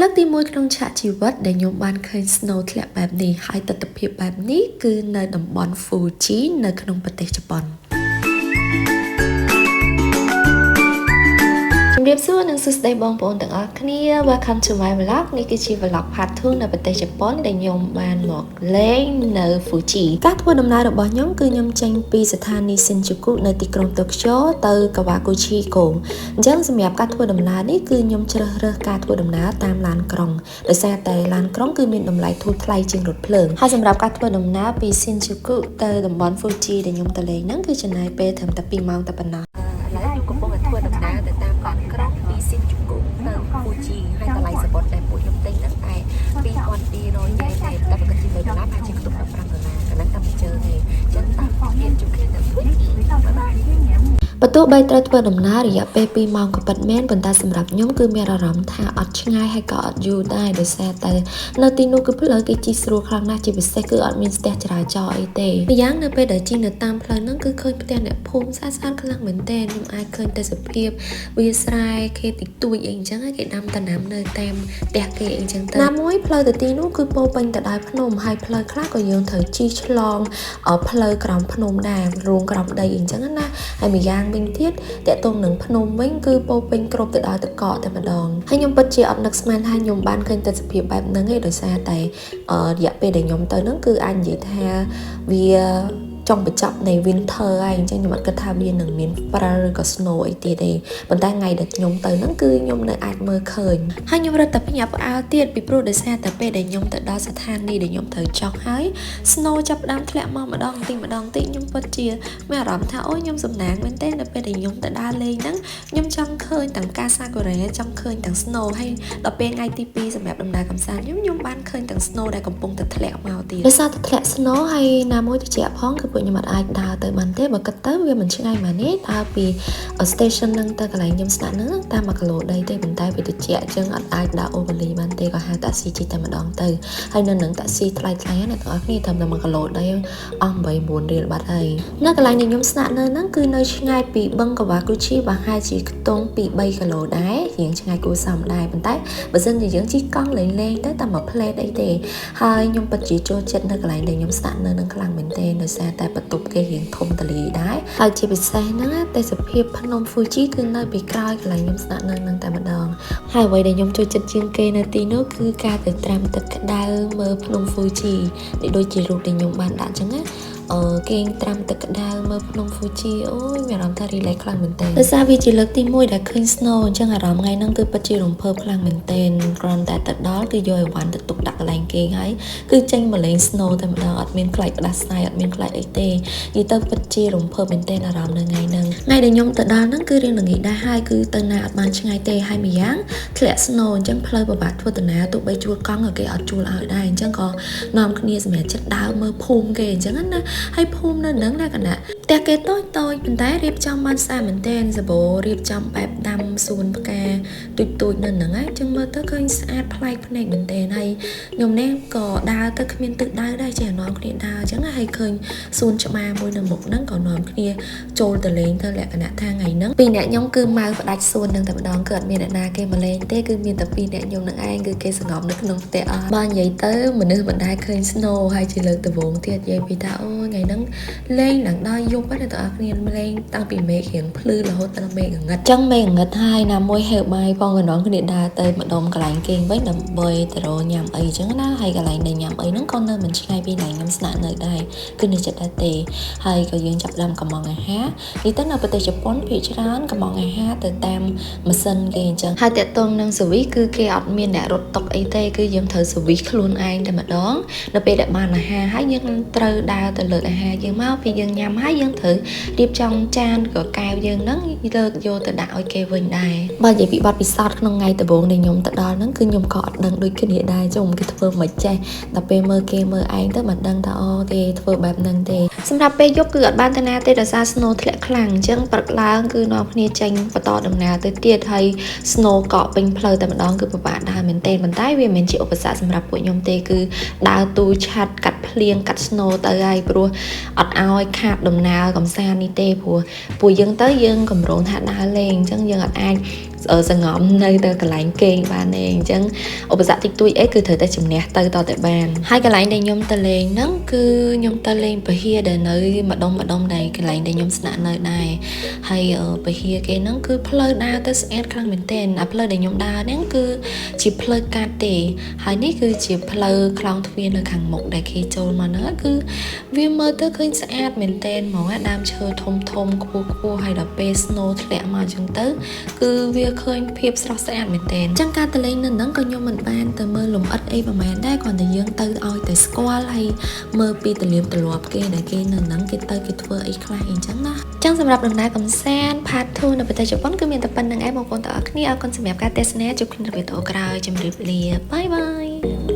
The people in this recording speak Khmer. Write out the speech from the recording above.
លើកទី1ក្នុងឆាកជីវិតដែលខ្ញុំបានឃើញ snow ធ្លាក់បែបនេះហើយទស្សនភាពបែបនេះគឺនៅតំបន់ Fuji នៅក្នុងប្រទេសជប៉ុនជំរាបសួរនិងសួស្តីបងប្អូនទាំងអស់គ្នា Welcome to my vlog នេះគឺជា vlog part 2 នៅប្រទេសជប៉ុនដែលខ្ញុំបានមកលេងនៅ Fuji ការធ្វើដំណើររបស់ខ្ញុំគឺខ្ញុំចេញពីស្ថានីយ៍ Shinjuku នៅទីក្រុង Tokyo ទៅ Kawaguchiko អញ្ចឹងសម្រាប់ការធ្វើដំណើរនេះគឺខ្ញុំជ្រើសរើសការធ្វើដំណើរតាមឡានក្រុងដោយសារតែឡានក្រុងគឺមានតម្លៃធូរថ្លៃជាងរថភ្លើងហើយសម្រាប់ការធ្វើដំណើរពី Shinjuku ទៅតំបន់ Fuji ដែលខ្ញុំទៅលេងហ្នឹងគឺចំណាយពេលត្រឹមតែ2ម៉ោងតែប៉ុណ្ណោះឥឡូវខ្ញុំកំពុងតែធ្វើដំណើរទៅតាមឡានក្រុងពី Shinjuku ទៅ Fuji ហើយតម្លៃសបុតដែលពួកខ្ញុំទិញហ្នឹងតែ2200 yen តែបើគិតជា$1ប្រហែលជាខ្ទប់$15កណ្ដឹងតែមួយជើងទេអញ្ចឹងតាមគ្នាជួបគ្នាទៅ Fuji បើទោះបីត្រូវធ្វើដំណើររយៈពេល2ម៉ោងក៏ពិតមែនប៉ុន្តែសម្រាប់ខ្ញុំគឺមានអារម្មណ៍ថាអត់ឆ្ងាយហើយក៏អត់យូរដែរដោយសារតែនៅទីនោះគឺផ្លូវគេជិះស្រួលខ្លាំងណាស់ជាពិសេសគឺអត់មានស្ទះចរាចរណ៍អីទេម្យ៉ាងនៅពេលដែលជិះនៅតាមផ្លូវហ្នឹងគឺឃើញផ្ទះអ្នកភូមិស្អាតៗខ្លាំងមែនទែនខ្ញុំអាចឃើញទេសភាពវាស្រែគេតិចតួចអីអញ្ចឹងហើយគេដាំដំណាំនៅតាមផ្ទះគេអីអញ្ចឹងទៅណាមួយផ្លូវទៅទីនោះគឺពោពេញទៅដោយភ្នំហើយផ្លូវខ្លះក៏យើងត្រូវជិះឆ្លងផ្លូវក្រោមភ្នំដែររួងក្រោមដីអញ្ចឹងណាហើយម្យ៉ាងវិញទៀតតកតងនឹងភ្នំវិញគឺពោពេញគ្រប់ទៅដោយទឹកកកតែម្ដងហើយខ្ញុំពិតជាអត់នឹកស្មានថាខ្ញុំបានឃើញទស្សនភាពបែបហ្នឹងឯងដោយសារតែរយៈពេលដែលខ្ញុំទៅហ្នឹងគឺអាចនិយាយថាវាចង់បញ្ចប់នៃ winter ហើយអញ្ចឹងខ្ញុំអត់គិតថាវានឹងមានព្រិលឬក៏ snow អីទៀតទេប៉ុន្តែថ្ងៃដែលខ្ញុំទៅហ្នឹងគឺខ្ញុំនៅអាចមើលឃើញហើយខ្ញុំរត់តែភ្ញាក់ផ្អើលទៀតពីព្រោះដោយសារតែពេលដែលខ្ញុំទៅដល់ស្ថានីយ៍ដែលខ្ញុំត្រូវចុះហើយ snow ចាប់ផ្ដើមធ្លាក់មកម្ដងបន្តិចខ្ញុំពិតជាមានអារម្មណ៍ថាអូយខ្ញុំសំណាងមែនទេនៅពេលដែលខ្ញុំទៅដើរលេងហ្នឹងខ្ញុំចង់ឃើញទាំងផ្កាសាគុរ៉ាចង់ឃើញទាំង snow ហើយដល់ពេលថ្ងៃទី2សម្រាប់ដំណើរកម្សាន្តខ្ញុំបានឃើញទាំង snow ដែលកំពុងតែធ្លាក់មកទៀតដោយសារតែធ្លាក់ snow ហើយណាមួយទៅជាផងគឺពួកខ្ញុំអត់អាចដើរទៅបានទេបើគិតទៅវាមិនឆ្ងាយម៉ានេះដើរពី station ហ្នឹងទៅកន្លែងខ្ញុំស្នាក់ហ្នឹងតាម1គីឡូដីទេប៉ុន្តែវាតិចអញ្ចឹងអត់អាចដើរ overly បានទេក៏ហៅតាក់ស៊ីជិះតែម្ដងទៅហើយនៅនឹងតាក់ស៊ីថ្លៃណាអ្នកទាំងអស់គ្នាត្រឹមតែ1គីឡូដីអស់8-9រៀលបាត់ហើយនៅកន្លែងដែលខ្ញុំស្នាក់នៅហ្នឹងគឺនៅឆ្ងាយពីបឹងកាវ៉ាគូឈីប្រហែលជាខ្ទង់ពី3គីឡូដែររៀងឆ្ងាយគួរសមដែរប៉ុន្តែបើសិនជាយើងជិះកង់លេងទៅតែមួយផ្លេតអីទេហើយខ្ញុំពិតជាចូលចិត្តនៅកន្លែងដែលខ្ញុំស្នាក់នៅនឹងខ្លាំងមែនទេដោយសារតែបន្ទប់គេរៀងធំតលីដែរហើយជាពិសេសហ្នឹងទេសភាពភ្នំ Fuji គឺនៅពីក្រោយកន្លែងខ្ញុំស្នាក់នៅនឹងតែម្ដងហើយអ្វីដែលខ្ញុំចូលចិត្តជាងគេនៅទីនោះគឺការទៅត្រាំទឹកក្តៅមើលភ្នំ Fuji ដូចជារូបដែលខ្ញុំបានដាក់អញ្ចឹងណាគេងត្រាំទឹកក្តៅមើលភ្នំ Fuji អូយមានអារម្មណ៍ថា relax ខ្លាំងមែនទែនដោយសារវាជាលើកទី1ដែលឃើញ snow អញ្ចឹងអារម្មណ៍ថ្ងៃហ្នឹងគឺពិតជារំភើបខ្លាំងមែនទែនគ្រាន់តែទៅដល់គឺយកអីវ៉ាន់ទៅទុកដាក់កន្លែងគេហើយគឺចេញមកលេង snow តែម្ដងអត់មានខ្លាចផ្ដាសាយអត់មានខ្លាចអីទេនិយាយទៅពិតជារំភើបមែនទែនអារម្មណ៍នៅថ្ងៃហ្នឹងថ្ងៃដែលខ្ញុំទៅដល់ហ្នឹងគឺរៀងល្ងាចដែរហើយគឺទៅណាអត់បានឆ្ងាយទេហើយម្យ៉ាងធ្លាក់ snow អញ្ចឹងផ្លូវពិបាកធ្វើដំណើរទោះបីជួលកង់ក៏គេអត់ជួលឲ្យដែរអញ្ចឹងក៏នាំគ្នាសម្រាប់ចិត្តដើរមើលភូមិគេអញ្ចឹងណាហើយភូមិនៅនឹងលក្ខណៈផ្ទះគេតូចប៉ុន្តែរៀបចំបានស្អាតមែនទែនសបោរៀបចំបែបដាំសួនផ្កាទូចនៅនឹងហ្នឹងអញ្ចឹងមើលទៅឃើញស្អាតប្លែកភ្នែកមែនទែនហើយខ្ញុំនេះក៏ដើរទៅគ្មានទឹកដៅដែរចេះនាំគ្នាដើរអញ្ចឹងហើយឃើញសួនច្បារមួយនៅមុខហ្នឹងក៏នាំគ្នាចូលទៅលេងទៅលក្ខណៈថាថ្ងៃហ្នឹងពីរអ្នកខ្ញុំគឺម៉ៅផ្ដាច់សួនហ្នឹងតែម្ដងគឺអត់មានអ្នកណាគេមកលេងទេគឺមានតែពីរអ្នកខ្ញុំនឹងឯងគឺគេសង្ងំនៅក្នុងផ្ទះអស់បើនិយាយទៅមនុស្សមិនដែលឃើញ snow ហើយជាលើកដំបូងទៀតនិយាយពីថាអូថ្ងៃហ្នឹងលេងឡើងដល់យប់ហ្នឹងអ្នកទាំងអស់គ្នាលេងតាំងពីមេឃរៀងភ្លឺរហូតដល់មេឃងឹតចឹងមេឃងឹតហើយណាមួយហេវបាយផងក៏នាំគ្នាដើរទៅម្ដុំកន្លែងគេវិញដើម្បីទៅរកញ៉ាំអីចឹងណាហើយកន្លែងដែលញ៉ាំអីហ្នឹងក៏នៅមិនឆ្ងាយពីកន្លែងខ្ញុំស្នាក់នៅដែរគឺនៅចិត្តដែរទេហើយក៏យើងចាប់ដើមកំងអាហារនេះទៅនៅប្រទេសជប៉ុនភាគច្រើនកំងអាហារទៅតាមម៉ាស៊ីនគេអញ្ចឹងហើយតកតងនឹងស៊ឺវីសគឺគេអត់មានអ្នករត់តុកអីទេគឺយើងត្រូវស៊ឺវីសខ្លួនឯងតែម្ដងនៅពេលដែលបានអាហារហើយយើងត្រូវដើរទៅលើកអាហារយើងមកពេលយើងញ៉ាំហើយយើងត្រូវរៀបចំចានក៏កែវយើងហ្នឹងលើកយកទៅដាក់ឲ្យគេវិញដែរបើនិយាយពីបទពិសោធន៍ក្នុងថ្ងៃដំបូងដែលខ្ញុំទៅដល់ហ្នឹងគឺខ្ញុំក៏អត់ដឹងដូចគ្នាដែរចុះគេធ្វើមិនចេះដល់ពេលមើលគេមើលឯងទៅមិនដឹងថាអូគេធ្វើបែបហ្នឹងទេសម្រាប់ពេលយប់គឺអត់បានទៅណាទេដោយសារ snow ធ្លាក់ខ្លាំងអញ្ចឹងព្រឹកឡើងគឺនាំគ្នាចេញបន្តដំណើរទៅទៀតហើយ snow កកពេញផ្លូវតែម្ដងគឺពិបាកដើរមែនទេប៉ុន្តែវាមិនមែនជាឧបសគ្គសម្រាប់ពួកខ្ញុំទេគឺដើរទូឆាត់កាត់ភ្លៀងកាត់ snow ទៅហើយព្រោះអត់ឲ្យខាតដំណើរកំសាន្តនេះទេព្រោះពួកយើងទៅយើងកម្រងថាដើរលេងអញ្ចឹងយើងអត់អាច សងំនៅទៅកន្លែងគេងបានទេអញ្ចឹងឧបសគ្គតិចតួចអីគឺត្រូវតែជំនះទៅតតែបានហើយកន្លែងដែលខ្ញុំទៅលេងហ្នឹងគឺខ្ញុំទៅលេងពហិដែលនៅម្ដុំដែរកន្លែងដែលខ្ញុំស្នាក់នៅដែរហើយពហិគេហ្នឹងគឺផ្លូវដើរទៅស្អាតខ្លាំងមែនទែនអាផ្លូវដែលខ្ញុំដើរហ្នឹងគឺជាផ្លូវកាត់ទេហើយនេះគឺជាផ្លូវខ្លងទ្វារនៅខាងមុខដែលគេចូលមកហ្នឹងគឺវាមើលទៅឃើញស្អាតមែនទែនហ្មងដើមឈើធំខ្ពស់ហើយដល់ពេល snow ធ្លាក់មកអញ្ចឹងទៅគឺវាឃើញភាពស្រស់ស្អាតមែនទែនអញ្ចឹងការទៅលេងនៅហ្នឹងក៏ខ្ញុំមិនបានទៅមើលលំអិតអីប្រហែលដែរគ្រាន់តែយើងទៅឲ្យតែស្គាល់ហើយមើលពីទលាបទលាប់គេដែលគេនៅហ្នឹងគេធ្វើអីខ្លះអីអញ្ចឹងណាអញ្ចឹងសម្រាប់ដំណើរកំសាន្ត part 2 នៅប្រទេសជប៉ុនគឺមានតែប៉ុណ្្នឹងឯងបងប្អូនទាំងអស់គ្នាអរគុណសម្រាប់ការទស្សនាជួបគ្នានៅវីដេអូក្រោយជម្រាបលាបាយបាយ